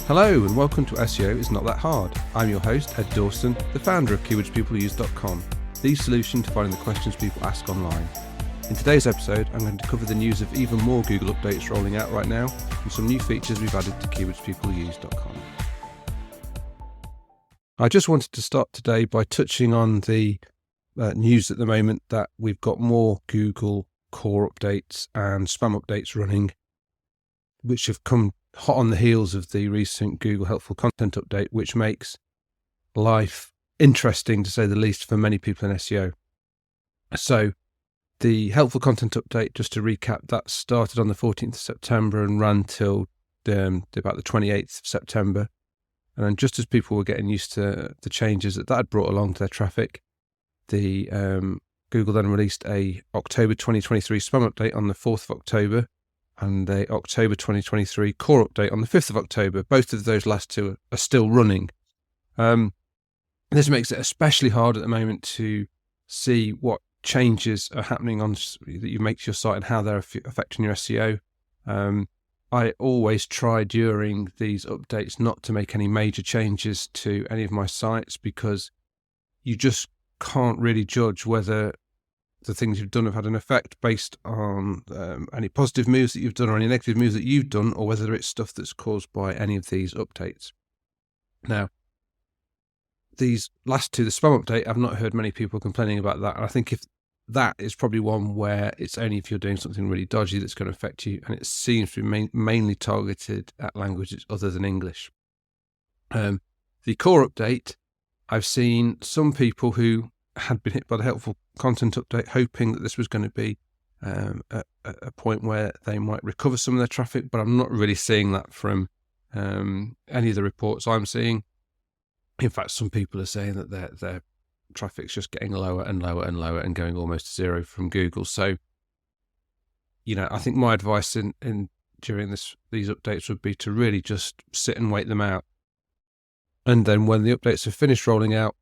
Hello and welcome to SEO is Not That Hard. I'm your host, Edd Dawson, the founder of keywordspeopleuse.com, the solution to finding the questions people ask online. In today's episode, I'm going to cover the news of even more Google updates rolling out right now and some new features we've added to keywordspeopleuse.com. I just wanted to start today by touching on the news at the moment that we've got more Google core updates and spam updates running, which have come hot on the heels of the recent Google Helpful Content update, which makes life interesting, to say the least, for many people in SEO. So the Helpful Content update, just to recap, that started on the 14th of September and ran till about the 28th of September. And then just as people were getting used to the changes that had brought along to their traffic, the Google then released a October 2023 spam update on the 4th of October, and the October 2023 core update on the 5th of October. Both of those last two are still running. This makes it especially hard at the moment to see what changes are happening on that you make to your site and how they're affecting your SEO. I always try during these updates not to make any major changes to any of my sites, because you just can't really judge whether the things you've done have had an effect based on any positive moves that you've done or any negative moves that you've done, or whether it's stuff that's caused by any of these updates. Now, these last two, the spam update, I've not heard many people complaining about that. And I think if that is probably one where it's only if you're doing something really dodgy that's going to affect you, and it seems to be mainly targeted at languages other than English. The core update, I've seen some people who had been hit by the Helpful Content update hoping that this was going to be a point where they might recover some of their traffic, but I'm not really seeing that from any of the reports I'm seeing. In fact, some people are saying that their traffic's just getting lower and lower and lower and going almost to zero from Google. So, I think my advice in during these updates would be to really just sit and wait them out. And then when the updates are finished rolling out,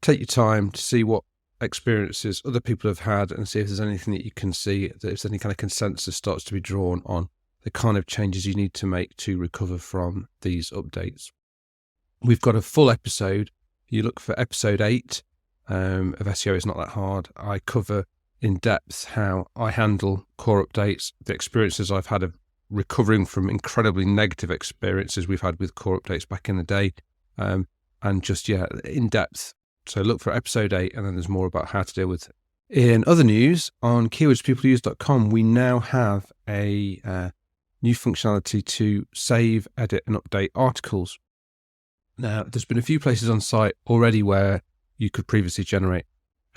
take your time to see what experiences other people have had and see if there's anything that you can see, that if there's any kind of consensus starts to be drawn on the kind of changes you need to make to recover from these updates. We've got a full episode. You look for episode 8 of SEO is Not That Hard. I cover in depth how I handle core updates, the experiences I've had of recovering from incredibly negative experiences we've had with core updates back in the day, and just, in depth. So look for episode 8, and then there's more about how to deal with it. In other news, on keywordspeopleuse.com, we now have a new functionality to save, edit, and update articles. Now, there's been a few places on site already where you could previously generate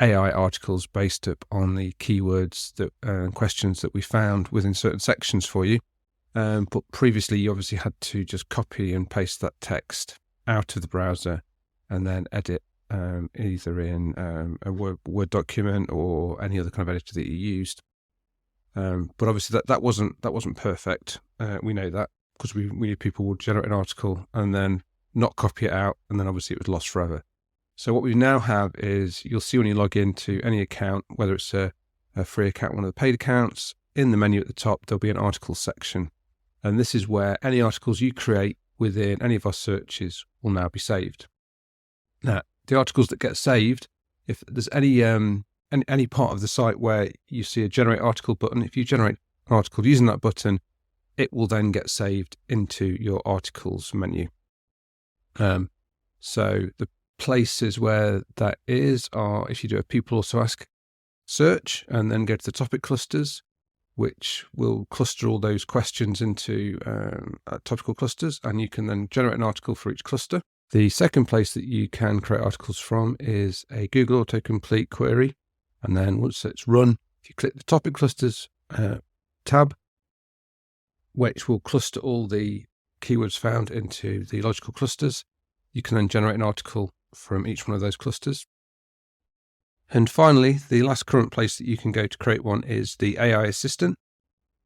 AI articles based up on the keywords and questions that we found within certain sections for you. But previously, you obviously had to just copy and paste that text out of the browser and then edit either in a Word document or any other kind of editor that you used. But obviously that wasn't perfect. We know that because we knew people would generate an article and then not copy it out, and then obviously it was lost forever. So what we now have is, you'll see when you log into any account, whether it's a free account, one of the paid accounts, in the menu at the top, there'll be an article section. And this is where any articles you create within any of our searches will now be saved. Now, the articles that get saved, if there's any part of the site where you see a generate article button, if you generate an article using that button, it will then get saved into your articles menu. So the places where that is are if you do a people also ask search and then go to the topic clusters, which will cluster all those questions into topical clusters, and you can then generate an article for each cluster. The second place that you can create articles from is a Google autocomplete query. And then once it's run, if you click the topic clusters tab, which will cluster all the keywords found into the logical clusters, you can then generate an article from each one of those clusters. And finally, the last current place that you can go to create one is the AI Assistant,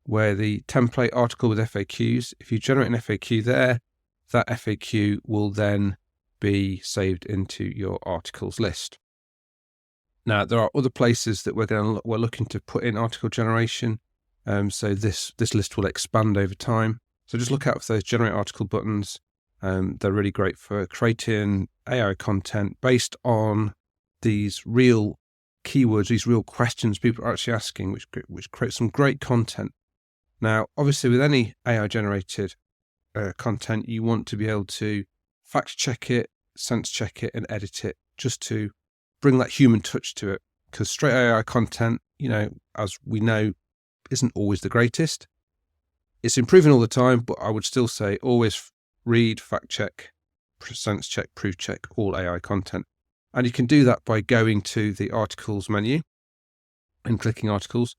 where the template article with FAQs, if you generate an FAQ there, that FAQ will then be saved into your articles list. Now, there are other places that we're looking to put in article generation. So this list will expand over time. So just look out for those generate article buttons They're really great for creating AI content based on these real keywords, these real questions people are actually asking, which creates some great content. Now, obviously, with any AI generated content, you want to be able to fact check it, sense check it, and edit it, just to bring that human touch to it. Because straight AI content, as we know, isn't always the greatest. It's improving all the time, but I would still say always read, fact check, sense check, proof check all AI content. And you can do that by going to the articles menu and clicking articles.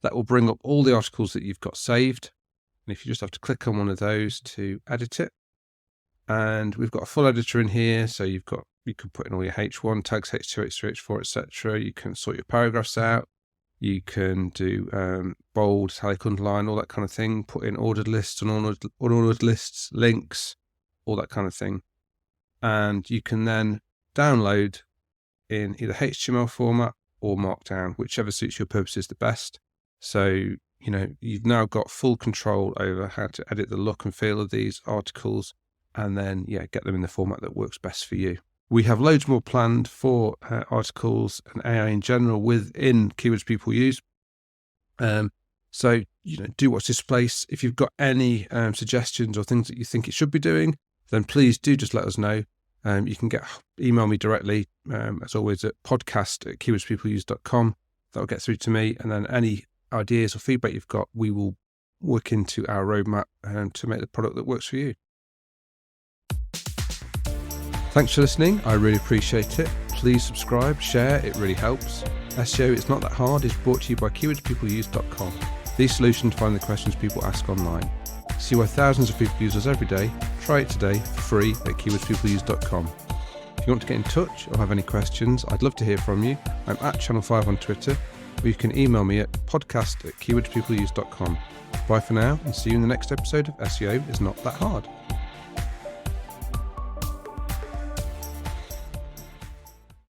That will bring up all the articles that you've got saved. And if you just have to click on one of those to edit it. And we've got a full editor in here. So you can put in all your H1 tags, H2, H3, H4, etc. You can sort your paragraphs out. You can do bold, italic, underline, all that kind of thing. Put in ordered lists and unordered lists, links, all that kind of thing. And you can then download in either HTML format or Markdown, whichever suits your purposes the best. So, you've now got full control over how to edit the look and feel of these articles and then, get them in the format that works best for you. We have loads more planned for articles and AI in general within Keywords People Use. So, do watch this space. If you've got any suggestions or things that you think it should be doing, then please do just let us know. You can email me directly, as always, at podcast@keywordspeopleuse.com. That'll get through to me. And then any ideas or feedback you've got, we will work into our roadmap to make the product that works for you. Thanks for listening. I really appreciate it. Please subscribe, share. It really helps. SEO It's Not That Hard is brought to you by keywordspeopleuse.com, the solution to find the questions people ask online. See why thousands of people use us every day. Try it today for free at keywordspeopleuse.com. If you want to get in touch or have any questions, I'd love to hear from you. I'm at Channel 5 on Twitter, or you can email me at podcast@keywordspeopleuse.com. Bye for now, and see you in the next episode of SEO Is Not That Hard.